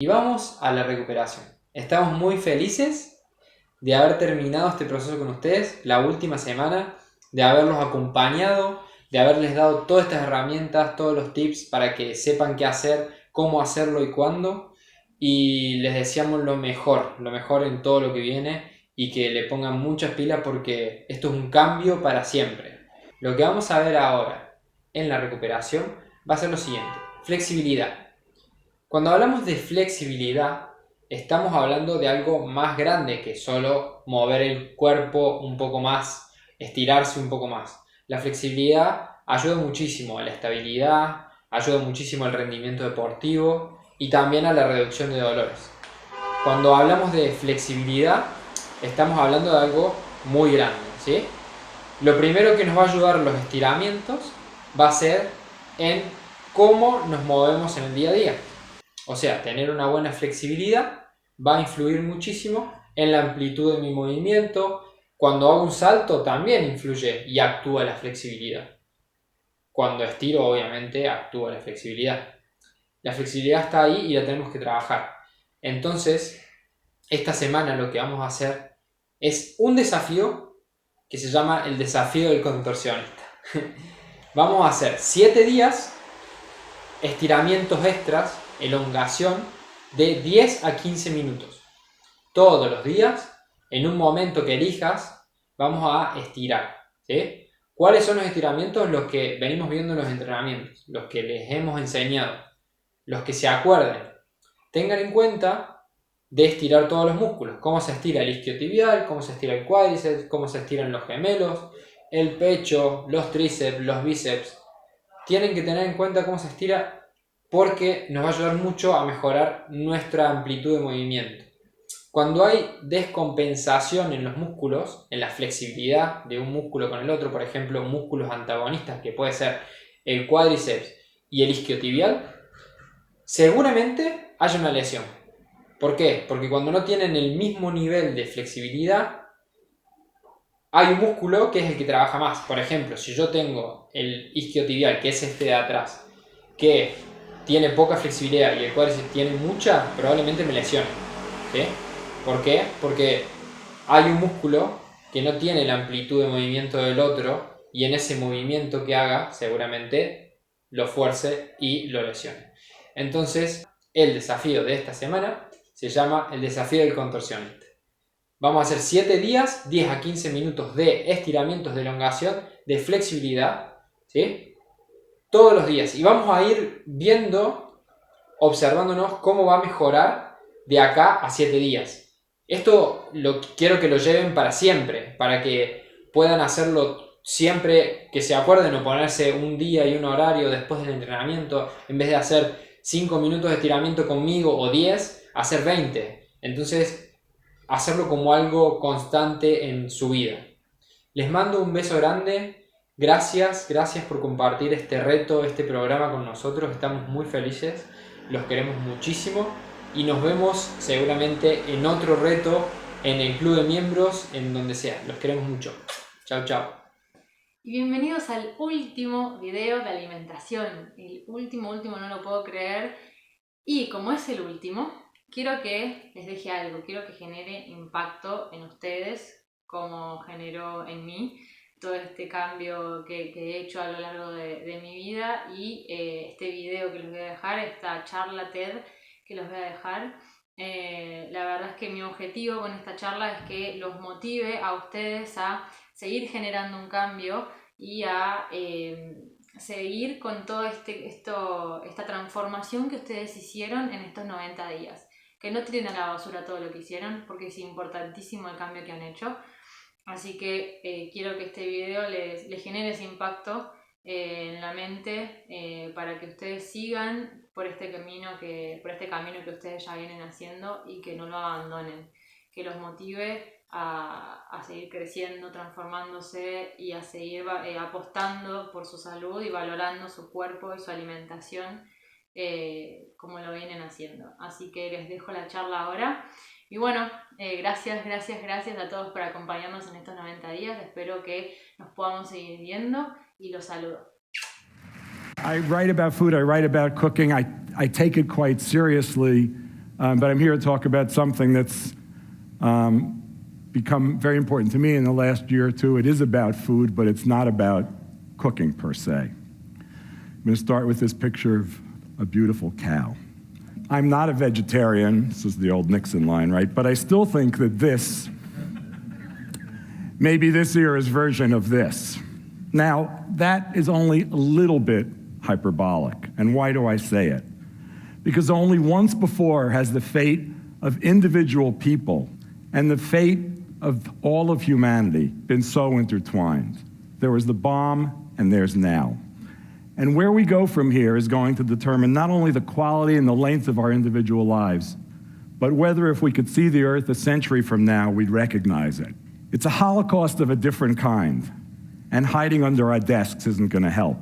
Y vamos a la recuperación. Estamos muy felices de haber terminado este proceso con ustedes, la última semana, de haberlos acompañado, de haberles dado todas estas herramientas, todos los tips para que sepan qué hacer, cómo hacerlo y cuándo. Y les deseamos lo mejor en todo lo que viene y que le pongan muchas pilas porque esto es un cambio para siempre. Lo que vamos a ver ahora en la recuperación va a ser lo siguiente: flexibilidad. Cuando hablamos de flexibilidad, estamos hablando de algo más grande que solo mover el cuerpo un poco más, estirarse un poco más. La flexibilidad ayuda muchísimo a la estabilidad, ayuda muchísimo al rendimiento deportivo y también a la reducción de dolores. Cuando hablamos de flexibilidad, estamos hablando de algo muy grande, ¿sí? Lo primero que nos va a ayudar los estiramientos va a ser en cómo nos movemos en el día a día. O sea, tener una buena flexibilidad va a influir muchísimo en la amplitud de mi movimiento. Cuando hago un salto también influye y actúa la flexibilidad. Cuando estiro, obviamente, actúa la flexibilidad. La flexibilidad está ahí y la tenemos que trabajar. Entonces, esta semana lo que vamos a hacer es un desafío que se llama el desafío del contorsionista. Vamos a hacer 7 días, estiramientos extras, elongación de 10 a 15 minutos. Todos los días, en un momento que elijas, vamos a estirar, ¿sí? ¿Cuáles son los estiramientos? Los que venimos viendo en los entrenamientos, los que les hemos enseñado, los que se acuerden. Tengan en cuenta de estirar todos los músculos, cómo se estira el isquiotibial, cómo se estira el cuádriceps, cómo se estiran los gemelos, el pecho, los tríceps, los bíceps. Tienen que tener en cuenta cómo se estira porque nos va a ayudar mucho a mejorar nuestra amplitud de movimiento. Cuando hay descompensación en los músculos, en la flexibilidad de un músculo con el otro, por ejemplo, músculos antagonistas, que puede ser el cuádriceps y el isquiotibial, seguramente hay una lesión. ¿Por qué? Porque cuando no tienen el mismo nivel de flexibilidad, hay un músculo que es el que trabaja más. Por ejemplo, si yo tengo el isquiotibial, que es este de atrás, que tiene poca flexibilidad y el cuádriceps tiene mucha, probablemente me lesione, ¿sí? ¿Por qué? Porque hay un músculo que no tiene la amplitud de movimiento del otro y en ese movimiento que haga seguramente lo fuerce y lo lesione. Entonces, el desafío de esta semana se llama el desafío del contorsionista. Vamos a hacer 7 días, 10 a 15 minutos de estiramientos de elongación, de flexibilidad, ¿sí? Todos los días. Y vamos a ir viendo, observándonos cómo va a mejorar de acá a 7 días. Esto quiero que lo lleven para siempre, para que puedan hacerlo siempre que se acuerden o ponerse un día y un horario después del entrenamiento. En vez de hacer 5 minutos de estiramiento conmigo o 10, hacer 20. Entonces, hacerlo como algo constante en su vida. Les mando un beso grande. Gracias por compartir este reto, este programa con nosotros. Estamos muy felices, los queremos muchísimo y nos vemos seguramente en otro reto, en el club de miembros, en donde sea. Los queremos mucho. Chao, chao. Y bienvenidos al último video de alimentación. El último, no lo puedo creer. Y como es el último, quiero que les deje algo, quiero que genere impacto en ustedes, como generó en mí todo este cambio que he hecho a lo largo de mi vida y este video que les voy a dejar, esta charla TED que los voy a dejar. La verdad es que mi objetivo con esta charla es que los motive a ustedes a seguir generando un cambio y a seguir con toda esta transformación que ustedes hicieron en estos 90 días. Que no tiren a la basura todo lo que hicieron, porque es importantísimo el cambio que han hecho. Así que quiero que este video les genere ese impacto en la mente para que ustedes sigan por este camino que ustedes ya vienen haciendo y que no lo abandonen, que los motive a seguir creciendo, transformándose y a seguir apostando por su salud y valorando su cuerpo y su alimentación como lo vienen haciendo. Así que les dejo la charla ahora. Y bueno, gracias a todos por acompañarnos en estos 90 días. Espero que nos podamos seguir viendo y los saludo. I write about food, I write about cooking. I take it quite seriously. but I'm here to talk about something that's become very important to me in the last year or two. It is about food, but it's not about cooking per se. I'm going to start with this picture of a beautiful cow. I'm not a vegetarian, this is the old Nixon line, right? But I still think that this may be this era's version of this. Now, that is only a little bit hyperbolic. And why do I say it? Because only once before has the fate of individual people and the fate of all of humanity been so intertwined. There was the bomb, and there's now. And where we go from here is going to determine not only the quality and the length of our individual lives, but whether if we could see the Earth a century from now, we'd recognize it. It's a Holocaust of a different kind, and hiding under our desks isn't going to help.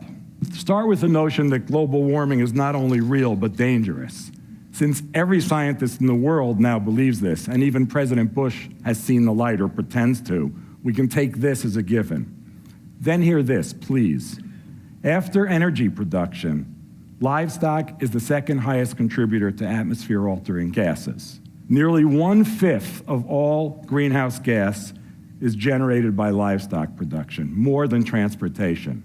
Start with the notion that global warming is not only real, but dangerous. Since every scientist in the world now believes this, and even President Bush has seen the light or pretends to, we can take this as a given. Then hear this, please. After energy production, livestock is the second highest contributor to atmosphere-altering gases. Nearly 1/5 of all greenhouse gas is generated by livestock production, more than transportation.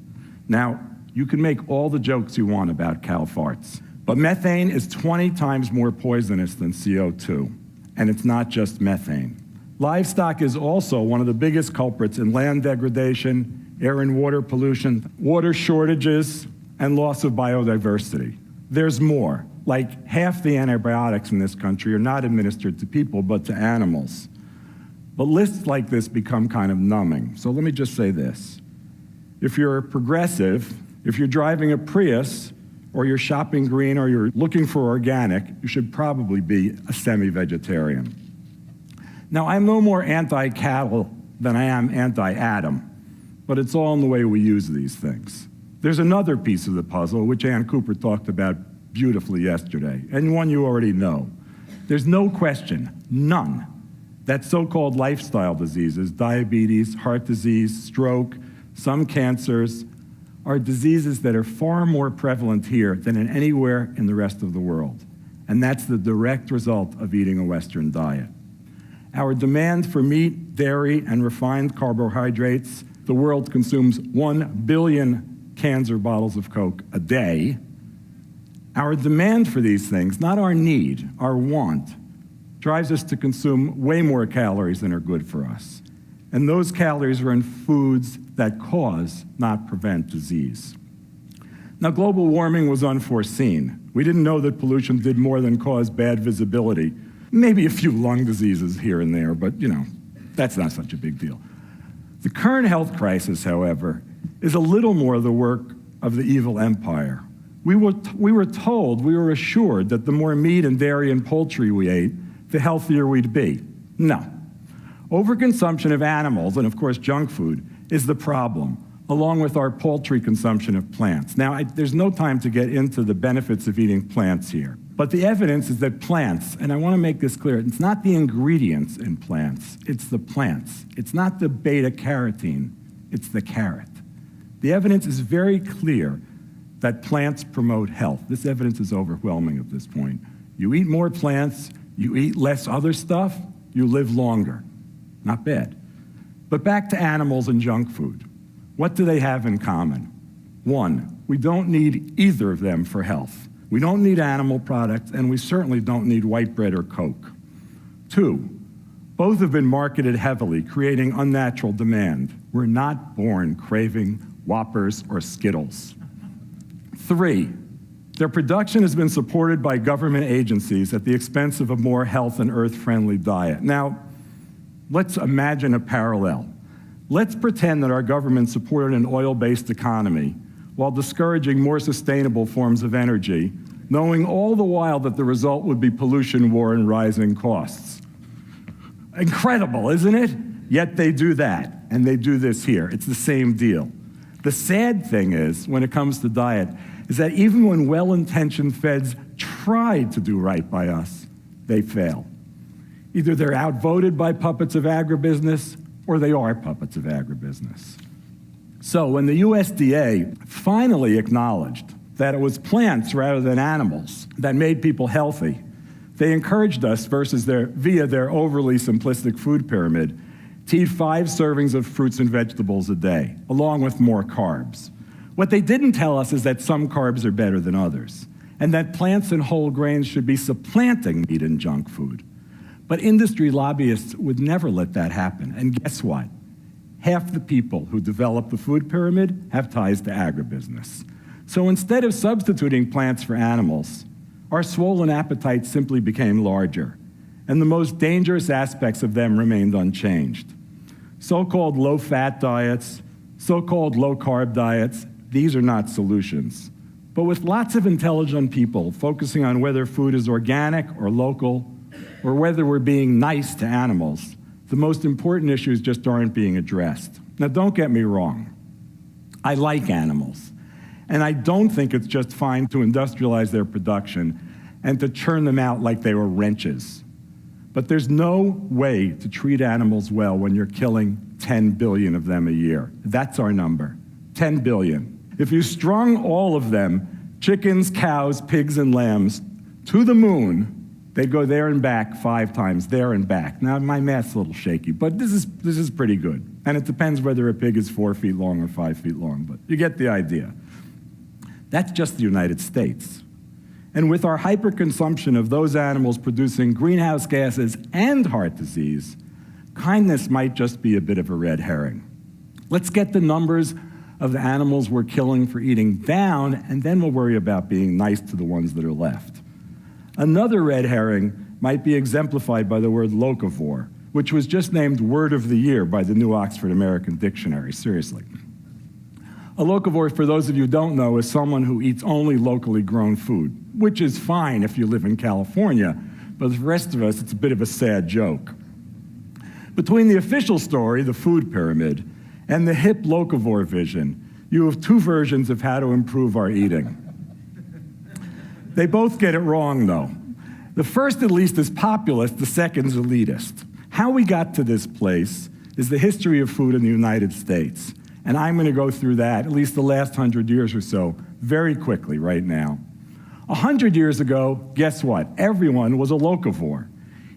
Now, you can make all the jokes you want about cow farts, but methane is 20 times more poisonous than CO2, and it's not just methane. Livestock is also one of the biggest culprits in land degradation, air and water pollution, water shortages, and loss of biodiversity. There's more. Like half the antibiotics in this country are not administered to people, but to animals. But lists like this become kind of numbing. So let me just say this. If you're a progressive, if you're driving a Prius, or you're shopping green, or you're looking for organic, you should probably be a semi-vegetarian. Now, I'm no more anti-cattle than I am anti-Adam, but it's all in the way we use these things. There's another piece of the puzzle, which Ann Cooper talked about beautifully yesterday, and one you already know. There's no question, none, that so-called lifestyle diseases, diabetes, heart disease, stroke, some cancers, are diseases that are far more prevalent here than in anywhere in the rest of the world. And that's the direct result of eating a Western diet. Our demand for meat, dairy, and refined carbohydrates, the world consumes 1 billion cans or bottles of Coke a day. Our demand for these things, not our need, our want, drives us to consume way more calories than are good for us. And those calories are in foods that cause, not prevent, disease. Now, global warming was unforeseen. We didn't know that pollution did more than cause bad visibility. Maybe a few lung diseases here and there, but, that's not such a big deal. The current health crisis, however, is a little more the work of the evil empire. We were assured that the more meat and dairy and poultry we ate, the healthier we'd be. No. Overconsumption of animals, and of course junk food, is the problem, along with our paltry consumption of plants. Now, there's no time to get into the benefits of eating plants here, but the evidence is that plants, and I want to make this clear, it's not the ingredients in plants, it's the plants. It's not the beta-carotene, it's the carrot. The evidence is very clear that plants promote health. This evidence is overwhelming at this point. You eat more plants, you eat less other stuff, you live longer. Not bad. But back to animals and junk food. What do they have in common? One, we don't need either of them for health. We don't need animal products, and we certainly don't need white bread or Coke. Two, both have been marketed heavily, creating unnatural demand. We're not born craving Whoppers or Skittles. Three, their production has been supported by government agencies at the expense of a more health and earth-friendly diet. Now, let's imagine a parallel. Let's pretend that our government supported an oil-based economy while discouraging more sustainable forms of energy, knowing all the while that the result would be pollution, war, and rising costs. Incredible, isn't it? Yet they do that, and they do this here. It's the same deal. The sad thing is, when it comes to diet, is that even when well-intentioned feds try to do right by us, they fail. Either they're outvoted by puppets of agribusiness, or they are puppets of agribusiness. So when the USDA finally acknowledged that it was plants rather than animals that made people healthy, They encouraged us, via their overly simplistic food pyramid, to eat 5 servings of fruits and vegetables a day, along with more carbs. What they didn't tell us is that some carbs are better than others, and that plants and whole grains should be supplanting meat and junk food. But industry lobbyists would never let that happen. And guess what? Half the people who develop the food pyramid have ties to agribusiness. So instead of substituting plants for animals, our swollen appetites simply became larger, and the most dangerous aspects of them remained unchanged. So-called low-fat diets, so-called low-carb diets, these are not solutions. But with lots of intelligent people focusing on whether food is organic or local, or whether we're being nice to animals, the most important issues just aren't being addressed. Now, don't get me wrong. I like animals, and I don't think it's just fine to industrialize their production and to churn them out like they were wrenches. But there's no way to treat animals well when you're killing 10 billion of them a year. That's our number, 10 billion. If you strung all of them, chickens, cows, pigs, and lambs, to the moon, they'd go there and back 5 times, there and back. Now, my math's a little shaky, but this is pretty good. And it depends whether a pig is 4 feet long or 5 feet long, but you get the idea. That's just the United States. And with our hyperconsumption of those animals producing greenhouse gases and heart disease, kindness might just be a bit of a red herring. Let's get the numbers of the animals we're killing for eating down, and then we'll worry about being nice to the ones that are left. Another red herring might be exemplified by the word locavore, which was just named Word of the Year by the New Oxford American Dictionary, seriously. A locavore, for those of you who don't know, is someone who eats only locally grown food, which is fine if you live in California, but for the rest of us, it's a bit of a sad joke. Between the official story, the food pyramid, and the hip locavore vision, you have 2 versions of how to improve our eating. They both get it wrong, though. The first, at least, is populist, the second's elitist. How we got to this place is the history of food in the United States, and I'm going to go through that, at least the last 100 years or so, very quickly right now. 100 years ago, guess what? Everyone was a locavore.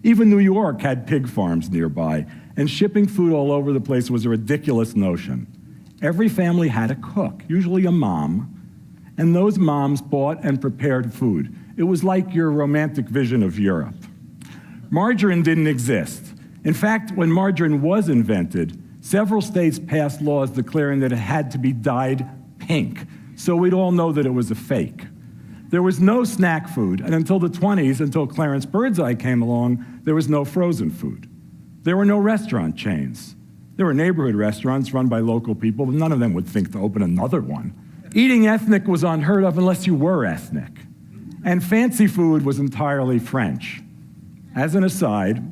Even New York had pig farms nearby, and shipping food all over the place was a ridiculous notion. Every family had a cook, usually a mom, and those moms bought and prepared food. It was like your romantic vision of Europe. Margarine didn't exist. In fact, when margarine was invented, several states passed laws declaring that it had to be dyed pink, so we'd all know that it was a fake. There was no snack food, and until the 20s, until Clarence Birdseye came along, there was no frozen food. There were no restaurant chains. There were neighborhood restaurants run by local people, but none of them would think to open another one. Eating ethnic was unheard of unless you were ethnic. And fancy food was entirely French. As an aside,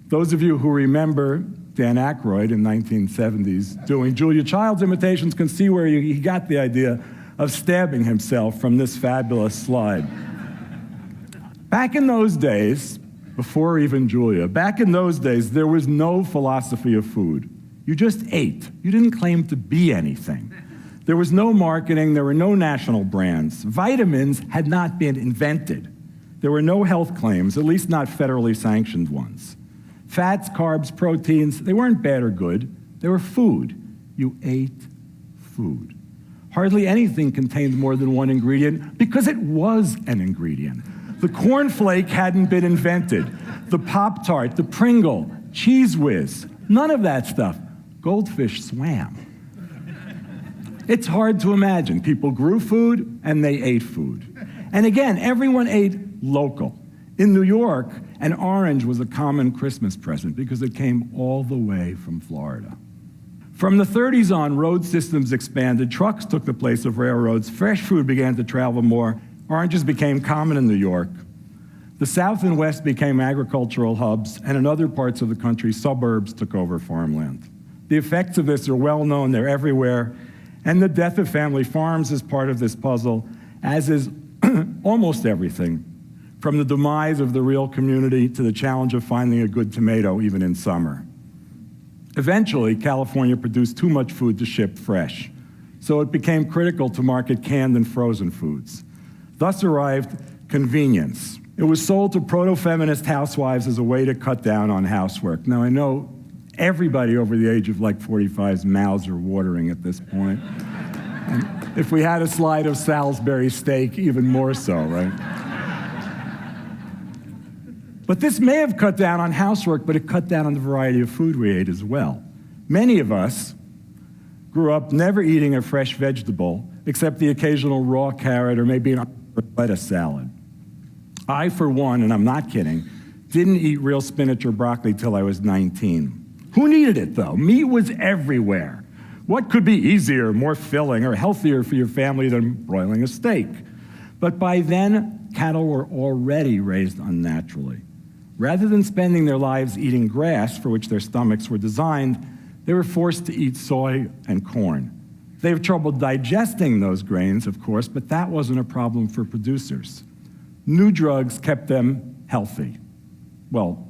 those of you who remember Dan Aykroyd in 1970s doing Julia Child's imitations can see where he got the idea of stabbing himself from this fabulous slide. Back in those days, before even Julia, back in those days, there was no philosophy of food. You just ate. You didn't claim to be anything. There was no marketing. There were no national brands. Vitamins had not been invented. There were no health claims, at least not federally sanctioned ones. Fats, carbs, proteins, they weren't bad or good. They were food. You ate food. Hardly anything contained more than one ingredient because it was an ingredient. The cornflake hadn't been invented. The Pop-Tart, the Pringle, Cheese Whiz, none of that stuff. Goldfish swam. It's hard to imagine. People grew food and they ate food. And again, everyone ate local. In New York, an orange was a common Christmas present because it came all the way from Florida. From the 30s on, road systems expanded, trucks took the place of railroads, fresh food began to travel more, oranges became common in New York. The South and West became agricultural hubs, and in other parts of the country, suburbs took over farmland. The effects of this are well known, they're everywhere, and the death of family farms is part of this puzzle, as is almost everything, from the demise of the real community to the challenge of finding a good tomato even in summer. Eventually, California produced too much food to ship fresh, so it became critical to market canned and frozen foods. Thus arrived convenience, It was sold to proto-feminist housewives as a way to cut down on housework. Now, I know everybody over the age of like 45's mouths are watering at this point. And if we had a slide of Salisbury steak, even more so, right? But this may have cut down on housework, but it cut down on the variety of food we ate as well. Many of us grew up never eating a fresh vegetable, except the occasional raw carrot or maybe a lettuce salad. I, for one, and I'm not kidding, didn't eat real spinach or broccoli till I was 19. Who needed it, though? Meat was everywhere. What could be easier, more filling, or healthier for your family than broiling a steak? But by then, cattle were already raised unnaturally. Rather than spending their lives eating grass, for which their stomachs were designed, they were forced to eat soy and corn. They have trouble digesting those grains, of course, but that wasn't a problem for producers. New drugs kept them healthy. Well,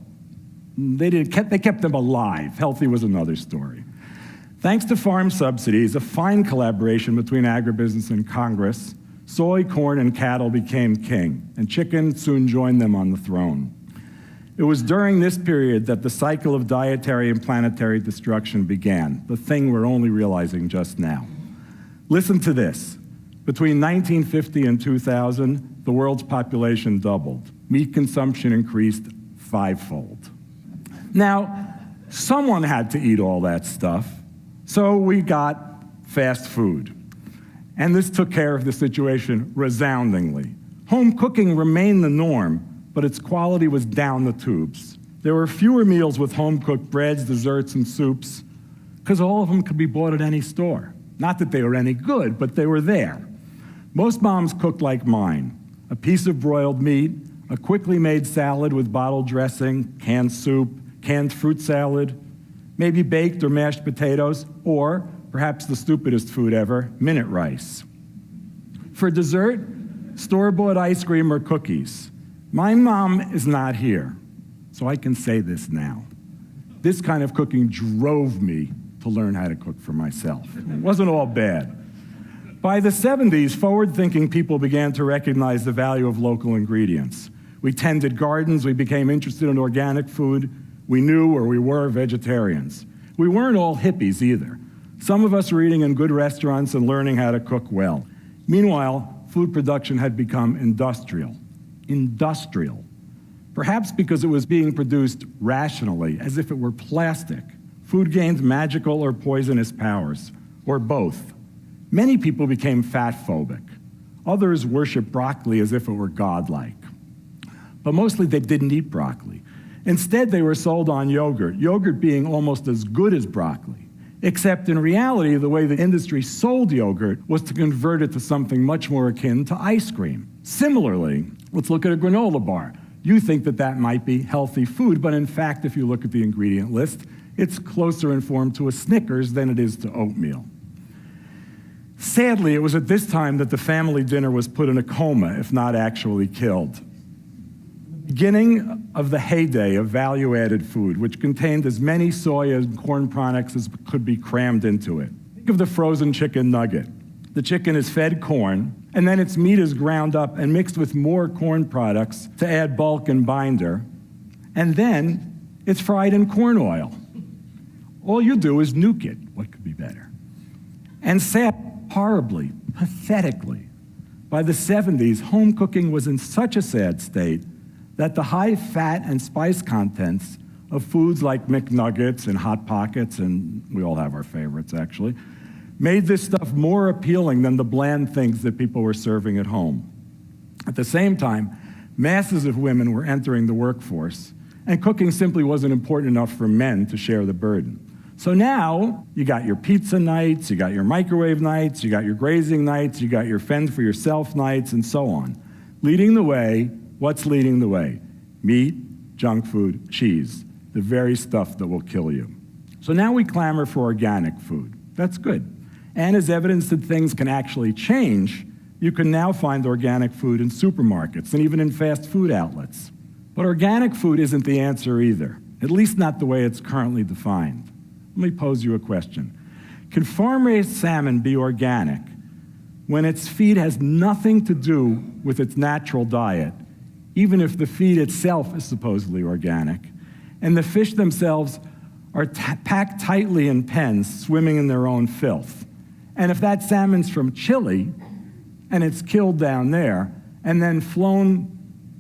they kept them alive. Healthy was another story. Thanks to farm subsidies, a fine collaboration between agribusiness and Congress, soy, corn, and cattle became king, and chicken soon joined them on the throne. It was during this period that the cycle of dietary and planetary destruction began, the thing we're only realizing just now. Listen to this. Between 1950 and 2000, the world's population doubled. Meat consumption increased fivefold. Now, someone had to eat all that stuff, so we got fast food. And this took care of the situation resoundingly. Home cooking remained the norm, but its quality was down the tubes. There were fewer meals with home-cooked breads, desserts, and soups, because all of them could be bought at any store. Not that they were any good, but they were there. Most moms cooked like mine. A piece of broiled meat, a quickly made salad with bottled dressing, canned soup, canned fruit salad, maybe baked or mashed potatoes, or, perhaps the stupidest food ever, minute rice. For dessert, store-bought ice cream or cookies. My mom is not here, so I can say this now. This kind of cooking drove me to learn how to cook for myself. It wasn't all bad. By the 70s, forward-thinking people began to recognize the value of local ingredients. We tended gardens, we became interested in organic food, we knew or we were vegetarians. We weren't all hippies either. Some of us were eating in good restaurants and learning how to cook well. Meanwhile, food production had become industrial. Industrial. Perhaps because it was being produced rationally, as if it were plastic. Food gained magical or poisonous powers, or both. Many people became fat-phobic. Others worshiped broccoli as if it were godlike. But mostly they didn't eat broccoli. Instead, they were sold on yogurt, yogurt being almost as good as broccoli. Except in reality, the way the industry sold yogurt was to convert it to something much more akin to ice cream. Similarly, let's look at a granola bar. You think that that might be healthy food, but in fact, if you look at the ingredient list, it's closer in form to a Snickers than it is to oatmeal. Sadly, it was at this time that the family dinner was put in a coma, if not actually killed. Beginning of the heyday of value-added food, which contained as many soy and corn products as could be crammed into it. Think of the frozen chicken nugget. The chicken is fed corn, and then its meat is ground up and mixed with more corn products to add bulk and binder, and then it's fried in corn oil. All you do is nuke it. What could be better? And sad, horribly, pathetically, by the 70s, home cooking was in such a sad state that the high fat and spice contents of foods like McNuggets and Hot Pockets, and we all have our favorites actually, made this stuff more appealing than the bland things that people were serving at home. At the same time, masses of women were entering the workforce, and cooking simply wasn't important enough for men to share the burden. So now, you got your pizza nights, you got your microwave nights, you got your grazing nights, you got your fend for yourself nights, and so on. Leading the way, what's leading the way? Meat, junk food, cheese, the very stuff that will kill you. So now we clamor for organic food. That's good. And as evidence that things can actually change, you can now find organic food in supermarkets and even in fast food outlets. But organic food isn't the answer either, at least not the way it's currently defined. Let me pose you a question. Can farm-raised salmon be organic when its feed has nothing to do with its natural diet, even if the feed itself is supposedly organic. And the fish themselves are packed tightly in pens, swimming in their own filth. And if that salmon's from Chile, and it's killed down there, and then flown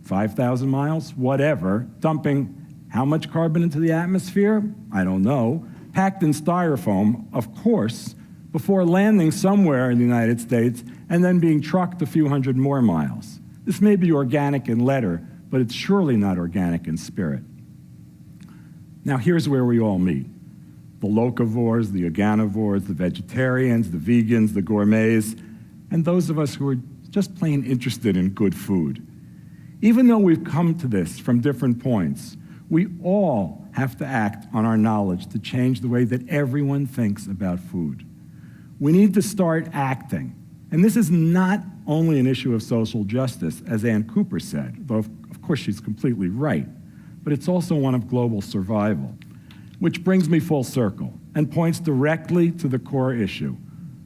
5,000 miles, whatever, dumping how much carbon into the atmosphere? I don't know. Packed in styrofoam, of course, before landing somewhere in the United States and then being trucked a few hundred more miles. This may be organic in letter, but it's surely not organic in spirit. Now here's where we all meet. The locavores, the organivores, the vegetarians, the vegans, the gourmets, and those of us who are just plain interested in good food. Even though we've come to this from different points, we all have to act on our knowledge to change the way that everyone thinks about food. We need to start acting. And this is not only an issue of social justice, as Ann Cooper said, though of course she's completely right, but it's also one of global survival. Which brings me full circle and points directly to the core issue,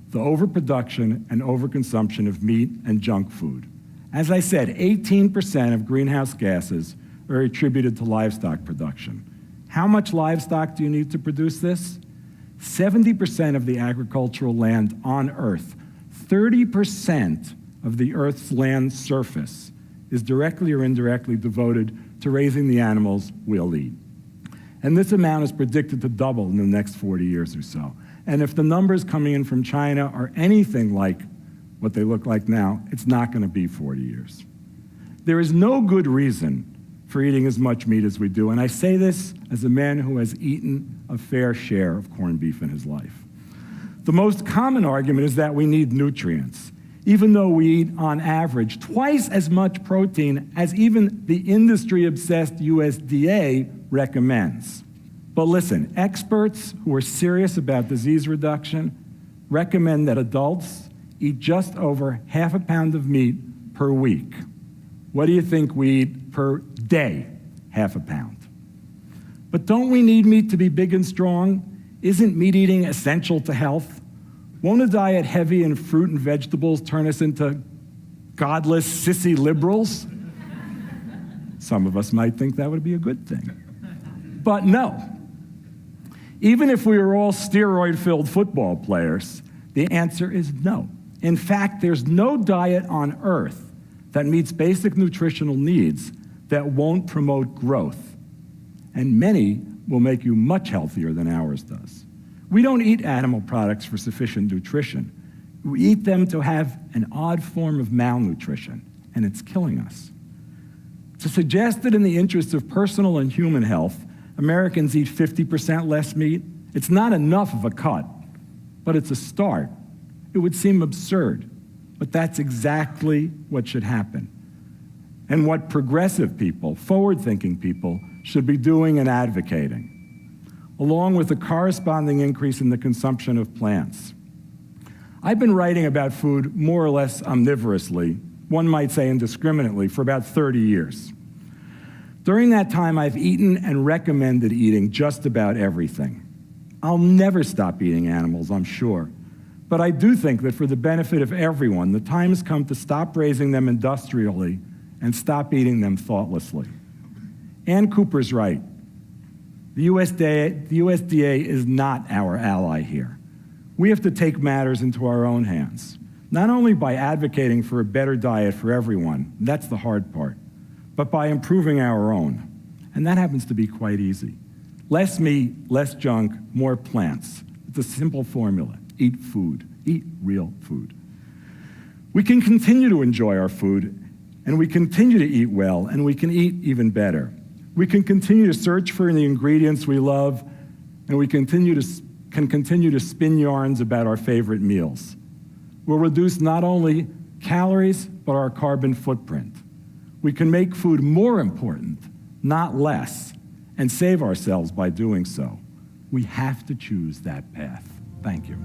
the overproduction and overconsumption of meat and junk food. As I said, 18% of greenhouse gases are attributed to livestock production. How much livestock do you need to produce this? 70% of the agricultural land on Earth, 30% of the Earth's land surface is directly or indirectly devoted to raising the animals we'll eat. And this amount is predicted to double in the next 40 years or so. And if the numbers coming in from China are anything like what they look like now, it's not going to be 40 years. There is no good reason for eating as much meat as we do, and I say this as a man who has eaten a fair share of corned beef in his life. The most common argument is that we need nutrients, even though we eat, on average, twice as much protein as even the industry-obsessed USDA recommends. But listen, experts who are serious about disease reduction recommend that adults eat just over half a pound of meat per week. What do you think we eat per day? Half a pound. But don't we need meat to be big and strong? Isn't meat eating essential to health? Won't a diet heavy in fruit and vegetables turn us into godless, sissy liberals? Some of us might think that would be a good thing. But no. Even if we are all steroid-filled football players, the answer is no. In fact, there's no diet on Earth that meets basic nutritional needs that won't promote growth. And many will make you much healthier than ours does. We don't eat animal products for sufficient nutrition. We eat them to have an odd form of malnutrition, and it's killing us. To suggest that in the interest of personal and human health, Americans eat 50% less meat, it's not enough of a cut, but it's a start. It would seem absurd, but that's exactly what should happen. And what progressive people, forward-thinking people, should be doing and advocating, along with a corresponding increase in the consumption of plants. I've been writing about food more or less omnivorously, one might say indiscriminately, for about 30 years. During that time, I've eaten and recommended eating just about everything. I'll never stop eating animals, I'm sure. But I do think that for the benefit of everyone, the time has come to stop raising them industrially and stop eating them thoughtlessly. Ann Cooper's right. The USDA is not our ally here. We have to take matters into our own hands, not only by advocating for a better diet for everyone, that's the hard part, but by improving our own. And that happens to be quite easy. Less meat, less junk, more plants. It's a simple formula. Eat food. Eat real food. We can continue to enjoy our food, and we continue to eat well, and we can eat even better. We can continue to search for the ingredients we love, and we can continue to spin yarns about our favorite meals. We'll reduce not only calories, but our carbon footprint. We can make food more important, not less, and save ourselves by doing so. We have to choose that path. Thank you.